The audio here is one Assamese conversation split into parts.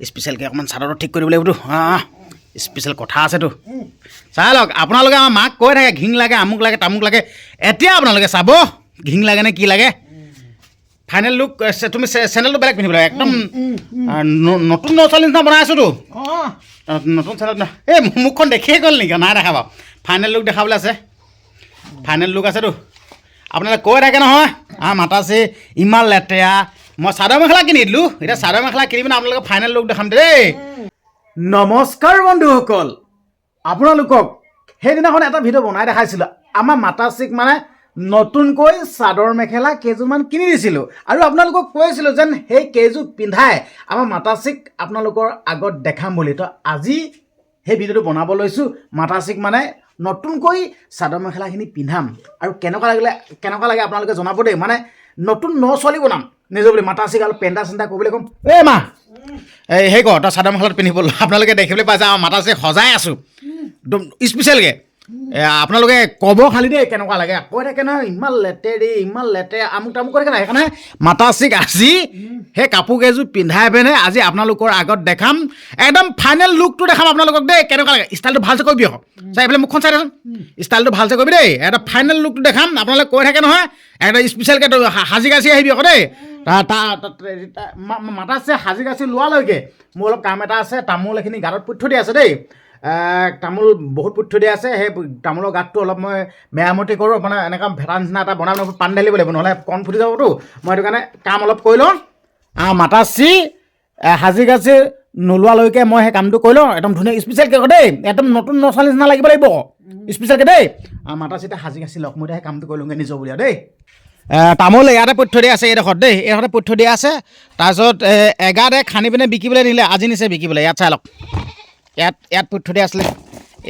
স্পেচিয়েলকৈ অকণমান চাদৰটো ঠিক কৰিব লাগিবতো স্পেচিয়েল কথা আছেতো চাই লওক আপোনালোকে আমাৰ মাক কৈ থাকে ঘিং লাগে আমুক লাগে তামুক লাগে এতিয়া আপোনালোকে চাব ঘিং লাগে নে কি লাগে ফাইনেল লুক তুমি চেনেলটো বেলেগ পিন্ধিব লাগে একদম নতুন নচালি নিচিনা বনাই আছোতো নতুন চেনেল এই মুখখন দেখিয়ে গ'ল নেকি নাই দেখা বাৰু ফাইনেল লুক দেখাবলৈ আছে ফাইনেল লুক আছেতো আপোনালোকে কৈ থাকে নহয় মাতাছে ইমান লেতেৰা মই চাদৰ মেখেলা কিনি দিলোঁ এতিয়া চাদৰ মেখেলা কিনি পিনে আপোনালোকে ফাইনেল লুক দেখাম দেই নমস্কাৰ বন্ধুসকল আপোনালোকক সেইদিনাখন এটা ভিডিঅ' বনাই দেখাইছিলোঁ আমাৰ মাতাশ্ৰীক মানে নতুনকৈ চাদৰ মেখেলা কেইযোৰমান কিনি দিছিলোঁ আৰু আপোনালোকক কৈছিলোঁ যেন সেই কেইযোৰ পিন্ধাই আমাৰ মাতাশ্ৰীক আপোনালোকৰ আগত দেখাম বুলি তো আজি সেই ভিডিঅ'টো বনাব লৈছোঁ মাতাশ্ৰীক মানে নতুনকৈ চাদৰ মেখেলাখিনি পিন্ধাম আৰু কেনেকুৱা লাগে আপোনালোকে জনাব দেই মানে নতুন ছোৱালী বনাম নিজৰ বুলি মাতাশ্ৰীক আৰু পেণ্টা চেণ্টা কৰিবলৈ ক'ম এই মা এই সেই তই চাদৰ মেখেলাত পিন্ধিবলৈ আপোনালোকে দেখিবলৈ পাইছে আমাৰ মাতাশ্ৰীক সজাই আছোঁ একদম স্পেচিয়েলকৈ আপোনালোকে ক'ব খালি দেই কেনেকুৱা লাগে কৈ থাকে নহয় ইমান লেতেৰা আমুক তামুক কৈ থাকে নাই সেইকাৰণে মাতাশ্ৰীক আজি সেই কাপোৰ কেইযোৰ পিন্ধাই পিনে আজি আপোনালোকৰ আগত দেখাম একদম ফাইনেল লুকটো দেখাম আপোনালোকক দেই কেনেকুৱা লাগে ষ্টাইলটো ভালছে কৰিবি আকৌ চাই এইফালে মুখখন চাই দেচোন ষ্টাইলটো ভালছে কৰিবি দেই এটা ফাইনেল লুকটো দেখাম আপোনালোকে কৈ থাকে নহয় একদম স্পেচিয়েলকৈ সাজি কাচি আহিবি আকৌ দেই মাতাশ্ৰীয়ে সাজি কাচি লোৱালৈকে মোৰ অলপ কাম এটা আছে তামোল এইখিনি গাঁতত পুতি থৈ দিয়া আছে দেই তামোল বহুত পুতি থৈ দিয়া আছে সেই তামোলৰ গাঁতটো অলপ মই মেৰামতি কৰোঁ মানে এনেকুৱা ভেটা নিচিনা এটা বনাই পানী ঢালিব লাগিব নহ'লে কণ ফুটি যাবতো মই সেইটো কাৰণে কাম অলপ কৰি লওঁ মাতাশ্ৰী সাজি কাচি নোলোৱালৈকে মই সেই কামটো কৰি লওঁ একদম ধুনীয়া স্পেচিয়েলকৈ দেই একদম নতুন নচালি নিচিনা লাগিব লাগিব স্পেচিয়েলকৈ দেই মাতাশ্ৰীতে সাজি কাচি লওক মই সেই কামটো কৰি লওঁগৈ নিজৰ বুলি দেই তামোল ইয়াতে পুতি থৈ দিয়া আছে এইডোখৰত দেই এইডোখৰতে পুতি থৈ দিয়া আছে তাৰপিছত এগাতে খান্দি পিনে বিকিবলৈ নিলে আজি নিছে বিকিবলৈ ইয়াত চাই লওক ইয়াত পুতি থৈ দিয়া আছিলে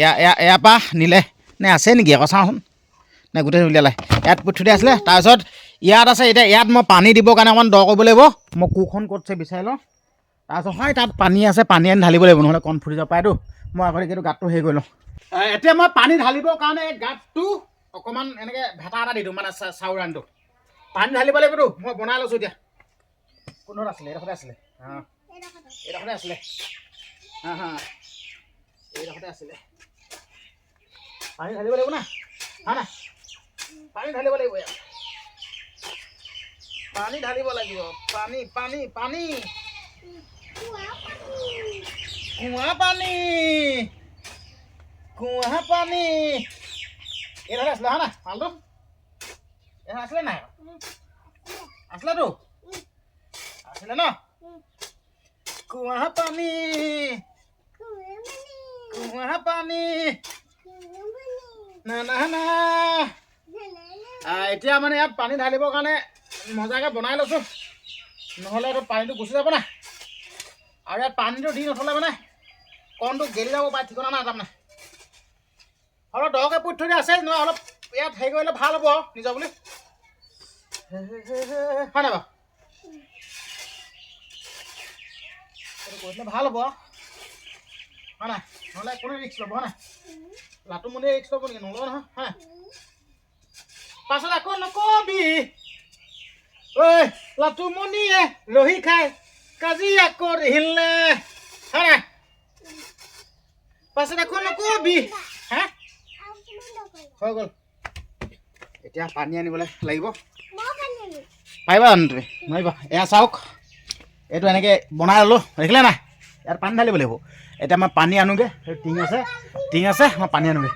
ইয়াৰ পৰা নিলে নে আছে নেকি আকৌ চাওঁচোন নে গোটেই উলিয়ালে ইয়াত পুতি থৈ দিয়া আছিলে তাৰপিছত ইয়াত আছে এতিয়া ইয়াত মই পানী দিবৰ কাৰণে অকণমান দ কৰিব লাগিব মই কোৰখন ক'তছে বিচাৰি লওঁ তাৰপিছত হয় তাত পানী আছে পানী আনি ঢালিব লাগিব নহ'লে কণ ফুটি যাব পাৰেতো মই আগতে কিন্তু গাঁতটো হেৰি কৰি লওঁ এতিয়া মই পানী ঢালিবৰ কাৰণে এই গাঁতটো অকণমান এনেকৈ ভেটা এটা দি দিওঁ মানে চাউৰানটো পানী ঢালিব লাগিবতো মই বনাই লৈছোঁ এতিয়া কোনত আছিলে এইডোখৰতে আছিলে এইডোখৰতে আছিলে এইডোখৰতে আছিলে পানী ঢালিব লাগিব না না পানী ঢালিব লাগিব পানী ঢালিব লাগিব পানী কুঁৱা পানী এইডোখৰতে আছিলে না মালটো এইডোখৰ আছিলে নাই আছিলেতো আছিলে ন কুঁৱা পানী না এতিয়া মানে ইয়াত পানী ঢালিবৰ কাৰণে মজাকৈ বনাই লৈছোঁ নহ'লে এইটো পানীটো গুচি যাব না আৰু ইয়াত পানীটো দি নথ'লে মানে কণটো গেলি যাব পাৰে ঠিকনা নাই তাৰমানে অলপ দৰকৈ পুতি থৈ দিয়া আছে নহয় অলপ ইয়াত হেৰি কৰিলে ভাল হ'ব নিজৰ বুলি হয় নাই বাৰু এইটো কৰিলে ভাল হ'ব হয় নাই নহ'লে কোনে ৰিক্স ল'ব হয় নাই লাটুমণিয়ে ৰিক্স ল'ব নেকি নল'ব নহয় হয় পাছত আকৌ নকবি ঐ লাটুমণিয়ে ৰহি খাই কাজিয়া কৰিলে হয় নাই পাছত আকৌ নকবি হা হৈ গ'ল এতিয়া পানী আনিবলৈ লাগিব পাৰিবা জানো তুমি নোৱাৰিবা এয়া চাওক এইটো এনেকৈ বনাই ল'লোঁ দেখিলে নাই ইয়াত পানী ঢালিব লাগিব এতিয়া মই পানী আনোগৈ টিং আছে মই পানী আনোগৈ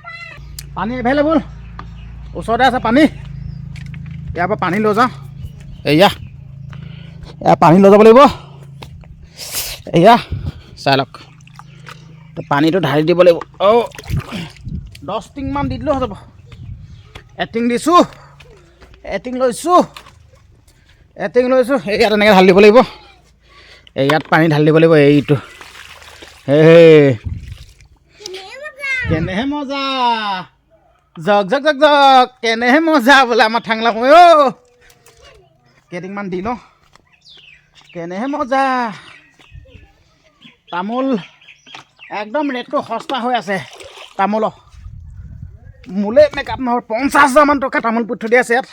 পানী এভেইলেবল ওচৰতে আছে পানী ইয়াৰ পৰা পানী লৈ যাওঁ এয়া পানী লৈ যাব লাগিব এয়া চাই লওক পানীটো ঢালি দিব লাগিব 10 টিংমান দি দিলেও হৈ যাব এটিং দিছোঁ এটিং লৈছোঁ এই ইয়াত এনেকৈ ঢালি দিব লাগিব এই ইয়াত পানী ঢালি দিব লাগিব এইটো কেনেহে মজা জগ কেনেহে মজা বোলে আমাৰ ঠাংলা মই কেইটিংমান দি লওঁ কেনেহে মজা তামোল একদম ৰেটটো সস্তা হৈ আছে তামোলৰ মূলে মেকআপ নহয় 50,000 টকা তামোল পুতি থৈ দিয়া আছে ইয়াত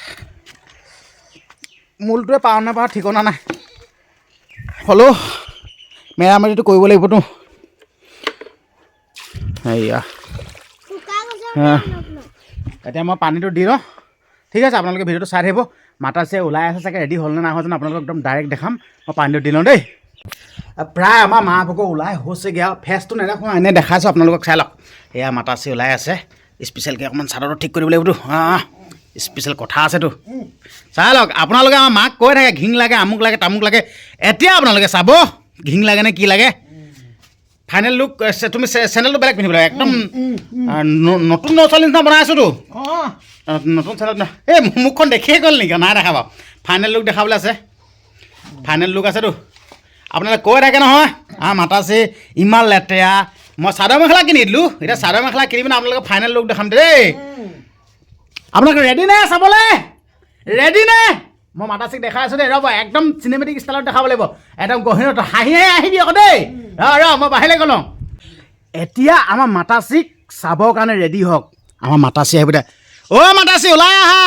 মূলটোৱে পাওঁ নাপাওঁ ঠিকনা নাই হ'লেও মেৰামতিটো কৰিব লাগিবতো এইয়া এতিয়া মই পানীটো দি লওঁ ঠিক আছে আপোনালোকে ভিডিঅ'টো চাই থাকিব মাতাছে ওলাই আছে চাগে ৰেডি হ'ল নে নাই হোৱা জানো আপোনালোকক একদম ডাইৰেক্ট দেখাম মই পানীটো দি লওঁ দেই প্ৰায় আমাৰ মা ভাগৰ ওলাই হৈছেগৈ আৰু ফেচটো নেদেখোঁ এনেই দেখাইছোঁ আপোনালোকক চাই লওক এয়া মাতাছে ওলাই আছে স্পেচিয়েলকৈ অকণমান চাদৰটো ঠিক কৰিব লাগিবতো স্পেচিয়েল কথা আছেতো চাই লওক আপোনালোকে আমাৰ মাক কৈ থাকে ঘিং লাগে আমুক লাগে তামুক লাগে এতিয়া আপোনালোকে চাব ঘিং লাগে নে কি লাগে ফাইনেল লুক তুমি চেনেলটো বেলেগ পিন্ধিব লাগে একদম নতুন নচালি নিচিনা বনাই আছোঁতো নতুন চেনেল এই মুখখন দেখিয়ে গ'ল নেকি নাই দেখা বাৰু ফাইনেল লুক দেখাবলৈ আছে ফাইনেল লুক আছেতো আপোনালোকে কৈ থাকে নহয় মাতাছে ইমান লেতেৰা মই চাদৰ মেখেলা কিনি দিলোঁ এতিয়া চাদৰ মেখেলা কিনি পিনে আপোনালোকে ফাইনেল লুক দেখাম দেই আপোনালোকে ৰেডি নে চাবলৈ ৰেডি নে মই মাতাচিক দেখাই আছোঁ দেই ৰ'ব একদম চিনেমেটিক ষ্টাইলত দেখাব লাগিব একদম গহীনত হাঁহি আহিবি আকৌ দেই মই বাহিৰলৈ গ'লোঁ এতিয়া আমাৰ মাতাচিক চাবৰ কাৰণে ৰেডি হওক আমাৰ মাতাচি আহিব দে অ' মাতাচি ওলাই আহা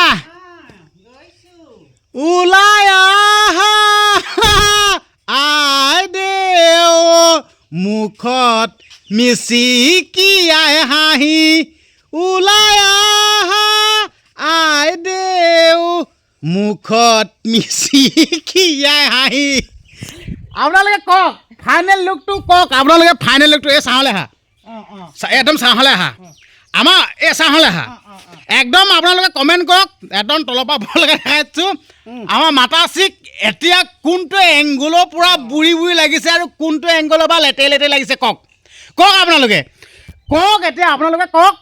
ওলাই আহা আই দেও মুখত মিচিকিয়াই হাঁহি ওলাই আহা আই দেও মুখত মিচিকিয়াই হাঁহি আপোনালোকে কওক ফাইনেল লুকটো কওক আপোনালোকে ফাইনেল লুকটো এই চাহলৈ আহা একদম চাহলৈ আহা আমাৰ এই চাহলৈ আহা একদম আপোনালোকে কমেণ্ট কৰক একদম তলৰ পৰা ওপৰলৈকে দেখাইছোঁ আমাৰ মাতাচিক এতিয়া কোনটো এংগুলৰ পৰা বুঢ়ী বুঢ়ী লাগিছে আৰু কোনটো এংগুলৰ পৰা লেতেৰি লেতেৰি লাগিছে কওক কওক আপোনালোকে কওক এতিয়া আপোনালোকে কওক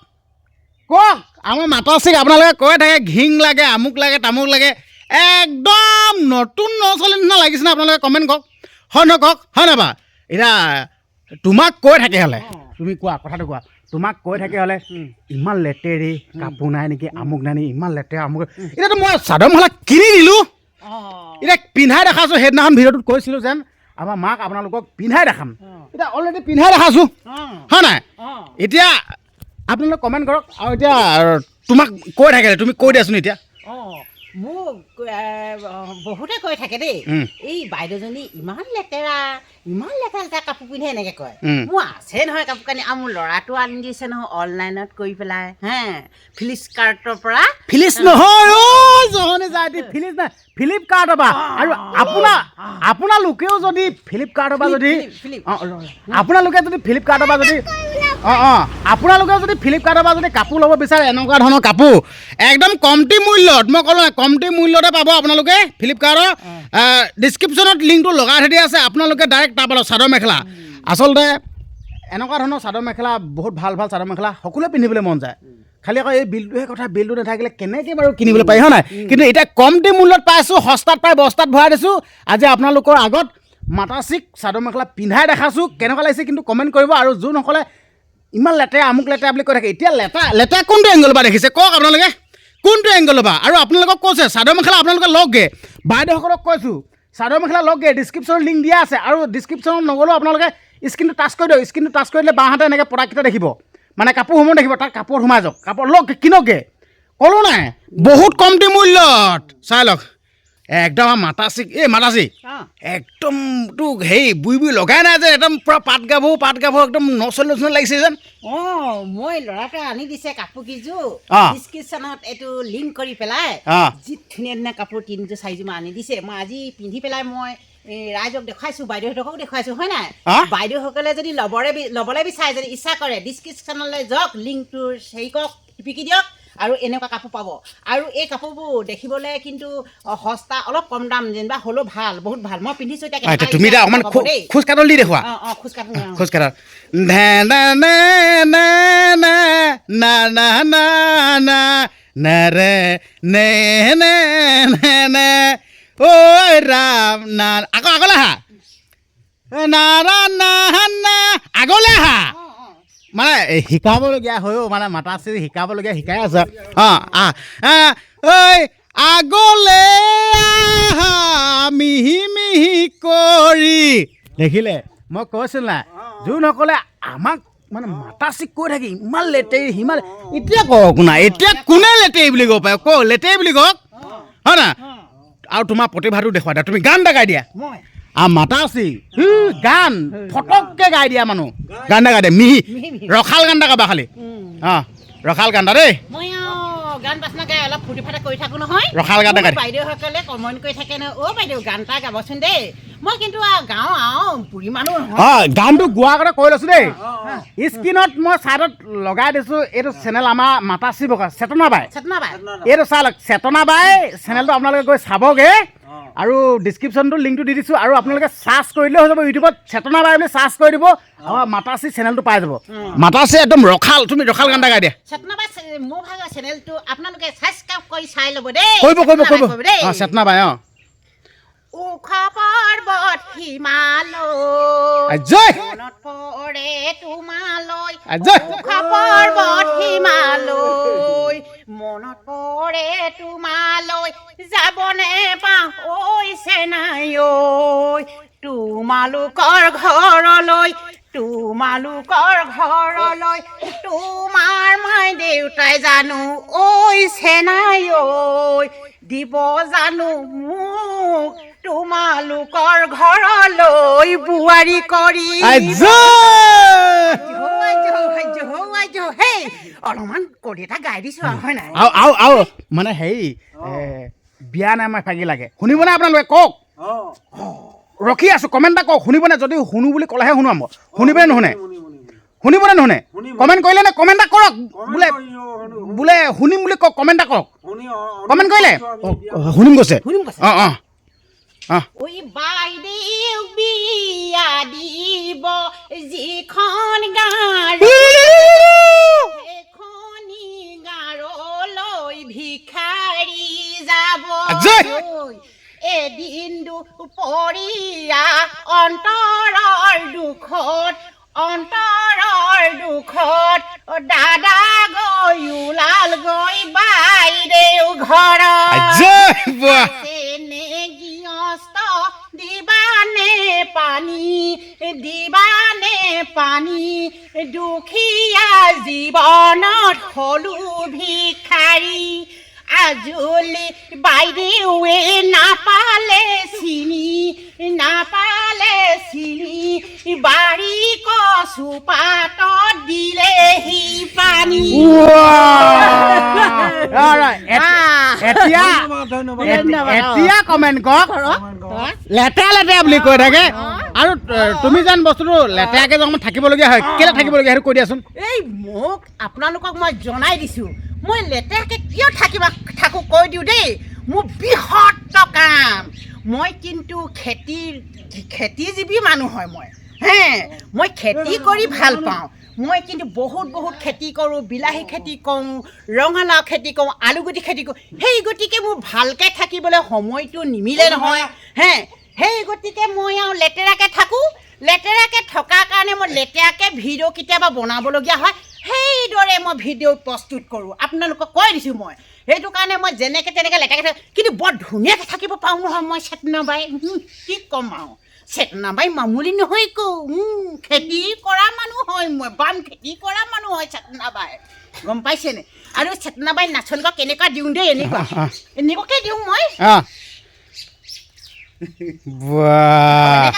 কওক আমাৰ মাতাচিক আপোনালোকে কৈ থাকে ঘিং লাগে আমুক লাগে তামুক লাগে একদম নতুন নচলি নিচিনা লাগিছে নে আপোনালোকে কমেণ্ট কৰক হয় নহয় কওক হয় নহয় বা এতিয়া তোমাক কৈ থাকে হ'লে তুমি কোৱা কথাটো কোৱা তোমাক কৈ থাকে হ'লে ইমান লেতেৰি কাপোৰ নাই নেকি আমুক নাই নেকি ইমান লেতেৰা আমুক এতিয়াতো মই চাদৰ মেখেলা কিনি দিলোঁ এতিয়া পিন্ধাই দেখাইছোঁ সেইদিনাখন ভিডিঅ'টোত কৈছিলোঁ যেন আমাৰ মাক আপোনালোকক পিন্ধাই দেখাম এতিয়া অলৰেডি পিন্ধাই দেখাইছোঁ হয় নাই এতিয়া আপোনালোকে কমেণ্ট কৰক আৰু এতিয়া তোমাক কৈ থাকে তুমি কৈ দিয়াচোন এতিয়া মোক বহুতে কৈ থাকে দেই এই বাইদেউজনী ইমান লেতেৰা লেতেৰা কাপোৰ পিন্ধে এনেকৈ কয় মোৰ আছে নহয় কাপোৰ কানি আৰু মোৰ ল'ৰাটো আনি দিছে নহয় অনলাইনত কৰি পেলাই ফ্লিপকাৰ্টৰ পৰা ফ্লিচ নহয় ফ্লিপকাৰ্টৰ পৰা আৰু আপোনালোকেও যদি ফ্লিপকাৰ্টৰ পৰা যদি আপোনালোকে যদি ফ্লিপকাৰ্টৰ পৰা যদি আপোনালোকেও যদি ফ্লিপকাৰ্টৰ পৰা যদি কাপোৰ ল'ব বিচাৰে এনেকুৱা ধৰণৰ কাপোৰ একদম কমটি মূল্যত মই ক'লোঁ কমটি মূল্যতে পাব আপোনালোকে ফ্লিপকাৰ্টৰ ডিছক্ৰিপশ্যনত লিংকটো লগাই থৈ দিয়া আছে আপোনালোকে ডাইৰেক্ট তাৰ পৰা চাদৰ মেখেলা আচলতে এনেকুৱা ধৰণৰ চাদৰ মেখেলা বহুত ভাল ভাল চাদৰ মেখেলা সকলোৱে পিন্ধিবলৈ মন যায় খালি আকৌ এই বিলটোহে কথা বিলটো নাথাকিলে কেনেকৈ বাৰু কিনিবলৈ পাৰি হয় নাই কিন্তু এতিয়া কমটি মূল্যত পাইছোঁ সস্তাত পাই বস্তাত ভৰাই দিছোঁ আজি আপোনালোকৰ আগত মাতাচিক চাদৰ মেখেলা পিন্ধাই দেখাইছোঁ কেনেকুৱা লাগিছে কিন্তু কমেণ্ট কৰিব আৰু যোনসকলে ইমান লেতেৰা আমুক লেতেৰা বুলি কৈ থাকে এতিয়া লেতেৰা কোনটো এংগলৰ পৰা দেখিছে কওক আপোনালোকে কোনটো এংগলৰ পৰা আৰু আপোনালোকক কৈছে চাদৰ মেখেলা আপোনালোকে লওকগৈ বাইদেউসকলক কৈছোঁ চাদৰ মেখেলা লওকগৈ ডিছক্ৰিপশ্যনত লিংক দিয়া আছে আৰু ডিছক্ৰিপশ্যনত নগ'লেও আপোনালোকে স্ক্ৰীনটো টাচ কৰি দিয়ক স্ক্ৰীনটো টাচ কৰি দিলে বাওঁহাতে এনেকৈ প্ৰডাক্টকেইটা দেখিব মানে কাপোৰসমূহ দেখিব তাত কাপোৰত সোমাই যাওক কাপোৰ লওক কিনকগৈ ক'লোঁ নাই বহুত কমটি মূল্যত চাই লওক একদম মাতাচিক এই মাতাচিক একদমতো হেৰি বুই বুই লগাই নাই যে একদম পূৰা পাত গাভো একদম নচলি লাগিছে যেন মই ল'ৰাটোৱে আনি দিছে কাপোৰ কেইযোৰ ডিছক্ৰিপশ্যনত এইটো লিংক কৰি পেলাই যি ধুনীয়া ধুনীয়া কাপোৰ 3যোৰ 4যোৰ আনি দিছে মই আজি পিন্ধি পেলাই মই ৰাইজক দেখুৱাইছোঁ বাইদেউহঁতকো দেখুৱাইছোঁ হয় নাই বাইদেউসকলে যদি ল'বলৈ বিচাৰে যদি ইচ্ছা কৰে ডিছক্ৰিপশ্যনলৈ যাওক লিংকটো হেৰি কৰক টিপি দিয়ক আৰু এনেকুৱা কাপোৰ পাব আৰু এই কাপোৰবোৰ দেখিবলৈ কিন্তু সস্তা অলপ কম দাম যেনিবা হ'লেও ভাল বহুত ভাল মই পিন্ধিছোঁ এতিয়া তুমি এতিয়া অকণমান খোজ কাঢ়ি দি দেখুৱা খোজ কাঢ়া ঐ ৰাম না আকৌ আগলৈ আহা আগলৈ আহা মানে শিকাবলগীয়া হৈও মানে মাতাচি শিকাবলগীয়া শিকাই আছে ঐ আগলে আহা মিহি মিহি কৰি দেখিলে মই কৈছিলোঁ নাই যোনসকলে আমাক মানে মাতাচিক কৈ থাকি ইমান লেতেৰি সিমান এতিয়া কওক নাই এতিয়া কোনে লেতেৰি বুলি ক'ব পাৰে ক লেতেৰি বুলি কওক হয় না আৰু তোমাৰ প্ৰতিভাটো দেখুৱাই দিয়া তুমি গান এটা গাই দিয়া মাতাচি গান ফটককৈ গাই দিয়া মানুহ গান এটা গাই দিয়ে মিহি ৰখাল গান এটা গাবা খালি ৰখাল গান এটা দেই মই গান বাজনা গাই অলপ ফূৰ্তি ফাৰ্তা কৰি থাকোঁ নহয় ৰখাল গান এটা গাই বাইদেউসকলে কমেণ্ট কৰি থাকে ন অ' বাইদেউ গান এটা গাবচোন দেই মই কিন্তু গাওঁ বুঢ়ী মানুহ গানটো গোৱাৰ কথা কৈ লৈছোঁ দেই স্ক্ৰীণত মই ছাইডত লগাই দিছোঁ এইটো চেনেল আমাৰ মাতাচি বগা চেতনা বাই এইটো চাই লওক চেতনা বাই চেনেলটো আপোনালোকে গৈ চাবগৈ আৰু ডিছক্ৰিপশ্যনটো লিংকটো দি দিছোঁ আৰু আপোনালোকে চাৰ্চ কৰিলেও হৈ যাব ইউটিউবত চেতনা বাই বুলি চাৰ্চ কৰি দিব আমাৰ মাতাচি চেনেলটো পাই যাব মাতাচি একদম ৰখাল তুমি ৰখাল গান এটা গাই দিয়া চেতনা বাই মোৰ ভাগৰ চেনেলটো আপোনালোকে ছাবস্ক্ৰাইব কৰি চাই ল'ব দেই কৰিব চেতনা বাই ওখ পৰ্বত হিমালয় মনত পৰে তোমালৈ ওখ পৰ্বত হিমালয় মনত পৰে তোমালৈ যাবনে পাওঁ ঐ চেনাই ঐ তোমালোকৰ ঘৰলৈ তোমাৰ মাই দেউতাই জানো ঐ চেনাই ঐ দিব জানো মোক তোমালোকৰ ঘৰলৈ বোৱাৰী কৰি অলপমান কৰি এটা গাই দিছোঁ হয় নাই মানে হেৰি বিয়া নাই আমাৰ ফাগি লাগে শুনিবনে আপোনালোকে কওক ৰখি আছোঁ কমেণ্ট এটা কওক শুনিবনে যদি শুনো বুলি ক'লেহে শুনো মই শুনিবনে নুশুনে কমেণ্ট কৰিলে নে কমেণ্ট এটা কৰক বোলে শুনিম বুলি কওক কমেণ্ট এটা কৰক কমেণ্ট কৰিলে শুনিম কৈছে ঐ বাইদেউ বিয়া দিব যিখন গাঁৱৰ সেইখনি গাঁৱলৈ ভিক্ষাৰী যাব এদিন দুপৰীয়া অন্তৰৰ দুখত দাদা গৈ ওলাল গৈ বাইদেউ ঘৰত দিবানে পানী দুখীয়া জীৱনত হলো ভিক্ষাৰী আজলি বাইদেউৱে নাপালে চিনি বাৰী কচু পাতত দিলেহি পানী এতিয়া কমেণ্ট কৰক লেতেৰা বুলি কৈ থাকে আৰু তুমি যেন বস্তুটো লেতেৰাকৈ অকণমান থাকিবলগীয়া হয় কেলৈ থাকিবলগীয়া সেইটো কৈ দিয়াচোন এই মোক আপোনালোকক মই জনাই দিছোঁ মই লেতেৰাকৈ কিয় থাকোঁ কৈ দিওঁ দেই মোৰ বৃহৎ কাম মই কিন্তু খেতিজীৱী মানুহ হয় মই খেতি কৰি ভাল পাওঁ মই কিন্তু বহুত খেতি কৰোঁ বিলাহী খেতি কৰোঁ ৰঙালাও খেতি কৰোঁ আলুগুটি খেতি কৰোঁ সেই গতিকে মোৰ ভালকৈ থাকিবলৈ সময়টো নিমিলে নহয় সেই গতিকে মই আৰু লেতেৰাকৈ থাকোঁ লেতেৰাকৈ থকাৰ কাৰণে মই লেতেৰাকৈ ভিডিঅ' কেতিয়াবা বনাবলগীয়া হয় সেইদৰে মই ভিডিঅ' প্ৰস্তুত কৰোঁ আপোনালোকক কৈ দিছোঁ মই সেইটো কাৰণে মই যেনেকৈ তেনেকৈ লেতেৰাকৈ থাকোঁ কিন্তু বৰ ধুনীয়াকৈ থাকিব পাৰোঁ নহয় মই চেতনা বাই কি ক'ম আৰু চেতনা বাই মামুলি নহয়কো খেতি কৰা মানুহ হয় মই বাম খেতি কৰা মানুহ হয় চেতনা বাই গম পাইছেনে আৰু চেতনা বাই নাচনিক কেনেকুৱা দিওঁ দেই এনেকুৱাকৈ দিওঁ মই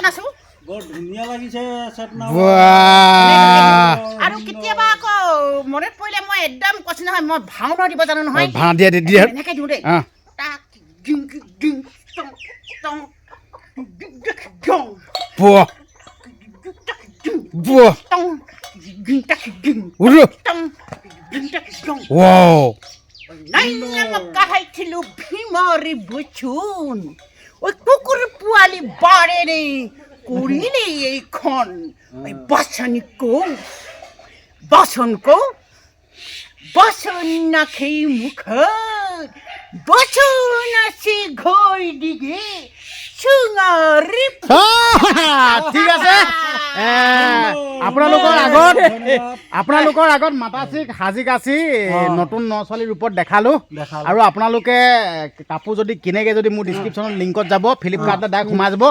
নাচোঁ আৰু কেতিয়াবা আকৌ মনত পৰিলে মই একদম কৈছোঁ নহয় মই ভাওনা দিব জানো নহয় এনেকৈ দিওঁ দেই কাহাইছিলোঁ ভীমৰি বুচুন ঐ কুকুৰ পোৱালি বাৰেৰে কৰিলে এইখন বাচন নাখেই মুখত বাচন আছে ঘৰ দিগে চুঙাৰি ঠিক আছে আপোনালোকৰ আগত মাতাচিক সাজি কাচি নতুন ন ছোৱালীৰ ৰূপত দেখালোঁ আৰু আপোনালোকে কাপোৰ যদি কিনেগৈ যদি মোৰ ডিছক্ৰিপশ্যনত লিংকত যাব ফ্লিপকাৰ্টত ডাইৰেক্ট সোমাই যাব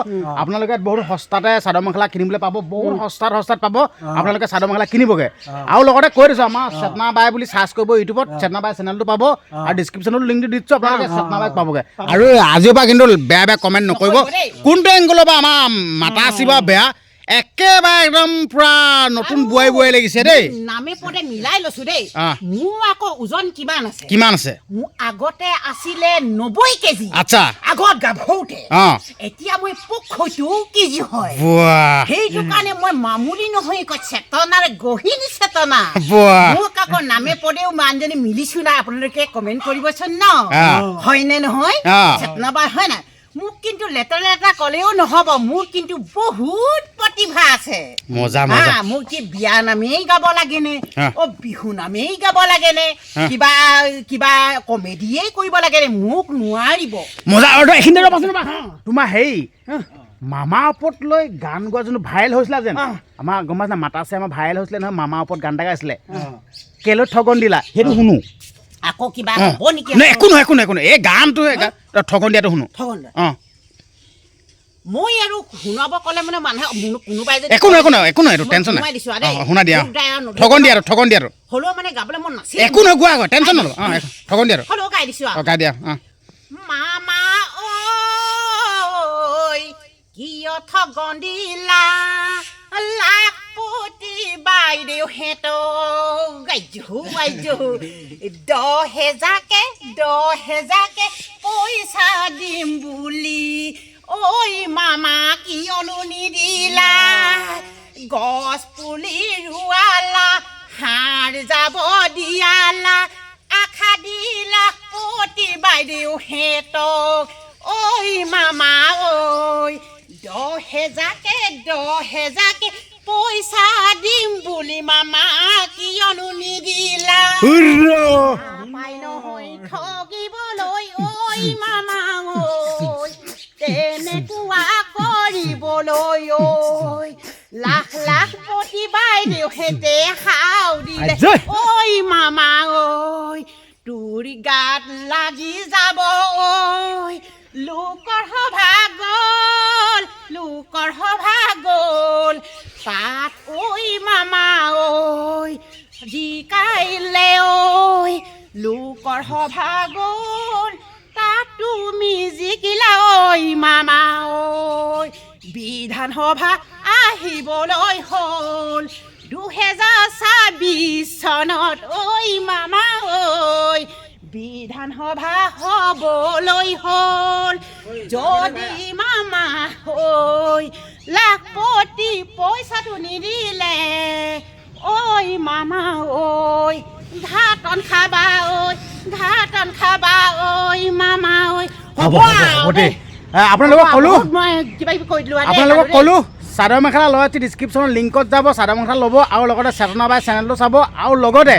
আপোনালোকে বহুত সস্তাতে চাদৰ মেখেলা কিনিবলৈ পাব বহুত সস্তাত পাব আপোনালোকে চাদৰ মেখেলা কিনিবগৈ আৰু লগতে কৈ দিছোঁ আমাৰ চেতনা বাই বুলি চাৰ্চ কৰিব ইউটিউবত চেতনা বাই চেনেলটো পাব আৰু ডিছক্ৰিপশ্যনত লিংকটো দি দিছোঁ আপোনালোকে চেতনা বাইক পাবগৈ আৰু আজিৰ পৰা কিন্তু বেয়া কমেণ্ট নকৰিব কোনটো এংগলৰ পৰা আমাৰ মাতাচি বা বেয়া একেবাৰে একদম পুৰা নতুন বোৱাই লাগিছে দেই নামে পদে মিলাই লৈছো দেই মোৰ আকৌ ওজন কিমান আছে মোৰ আগতে আছিলে 90 কেজি আচ্ছা আগত গাভৰুতে এতিয়া মই 75 কেজি হয় সেইটো কাৰণে মই মামুলি নহয় চেতনাৰে গহীন চেতনা মোক আকৌ নামে পদেও মানুহজনী মিলিছো নাই আপোনালোকে কমেণ্ট কৰিবচোন ন হয়নে নহয় চেতনা বাই হয় নাই মোক কিন্তু লেতেৰা ক'লেও নহ'ব মোৰ কিন্তু বহুত প্ৰতিভা আছে মোক কি বিয়া নামেই গাব লাগেনে বিহু নামেই গাব লাগেনে কিবা কমেডিয়েই কৰিব লাগেনে মোক নোৱাৰিব তোমাৰ হেৰি মামা ওপৰত লৈ গান গোৱা যোনটো ভাইৰেল হৈছিলে যেন আমাৰ গম পাইছা মাতাচি আমাৰ ভাইৰেল হৈছিলে নহয় মামাৰ ওপৰত গান এটা গাইছিলে কেলৈ ঠগন দিলা সেইটো শুনো আকৌ কিবা হ'ব নেকি একো নহয় এই গানটো ঠগন দিয়াটো শুনো মই আৰু শুনাব ক'লে মানে মানুহে কোনোবাই যদি একো নহয় এইটো টেনশ্যন নাই শুনা দিয়া ঠগন দিয়াটো হ'লেও মানে গাবলৈ মন নাছিল একো নহয় গোৱা আকৌ টেনশ্যন নল'ব ঠগন দিয়াটো হ'লেও গাই দিছোঁ গাই দিয়া মামা ঐ কিয় ঠগন দিলা লাখপতি বাইদেউ হেঁতক গাইছোঁ 10,000কে পইচা দিম বুলি ঐ মামা কিয়নো নিদিলা গছ পুলি ৰোৱালা হাড় যাব দিয়ালা আশা দিলা পতি বাইদেউ হেঁতক ঐ মামা ঐ 10,000কে পইচা দিম বুলি মামা কিয়নো নিদিলা পাই নহয় ঠগিবলৈ ঐ মামা ঐ তেনেকুৱা কৰিবলৈ ঐ লাখ পতি বাইদেউ হেঁতে হাও দিলে ঐ মামা ঐ তোৰ গাত লাগি যাব ঐ লোকৰ সভা গ'ল তাত ঐ মামা ঐ জিকাইলে ঐ লোকৰ সভা গ'ল তাত তুমি জিকিলা ঐ মামা ঐ বিধান সভা আহিবলৈ হ'ল 2026 চনত ঐ মামা ঐ বিধান সভা হ'বলৈ হ'ল যদি মামা ঐ লাখপতি পইচাটো নিদিলে ঐ মামা ঐ ঘাটন খাবা ঐ মামা ঐ আপোনালোকক ক'লো মই চাদৰ মেখেলা লৈ ডিছক্ৰিপশ্যনৰ লিংকত যাব চাদৰ মেখেলা ল'ব আৰু লগতে চেতনা বাই চেনেলটো চাব আৰু লগতে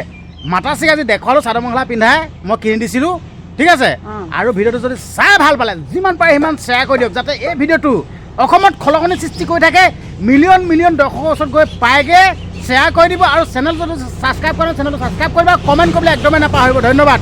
মাতাচিক আজি দেখুৱালোঁ চাদৰ মেখেলা পিন্ধাই মই কিনি দিছিলোঁ ঠিক আছে আৰু ভিডিঅ'টো যদি চাই ভাল পালে যিমান পাৰে সিমান শ্বেয়াৰ কৰি দিয়ক যাতে এই ভিডিঅ'টো অসমত খলকনি সৃষ্টি কৰি থাকে মিলিয়ন দৰ্শকৰ ওচৰত গৈ পায়গৈ শ্বেয়াৰ কৰি দিব আৰু চেনেলটো ছাবস্ক্ৰাইব কৰিব চেনেলটো ছাবস্ক্ৰাইব কৰিব কমেণ্ট কৰিবলৈ একদমেই নাপাহৰিব ধন্যবাদ।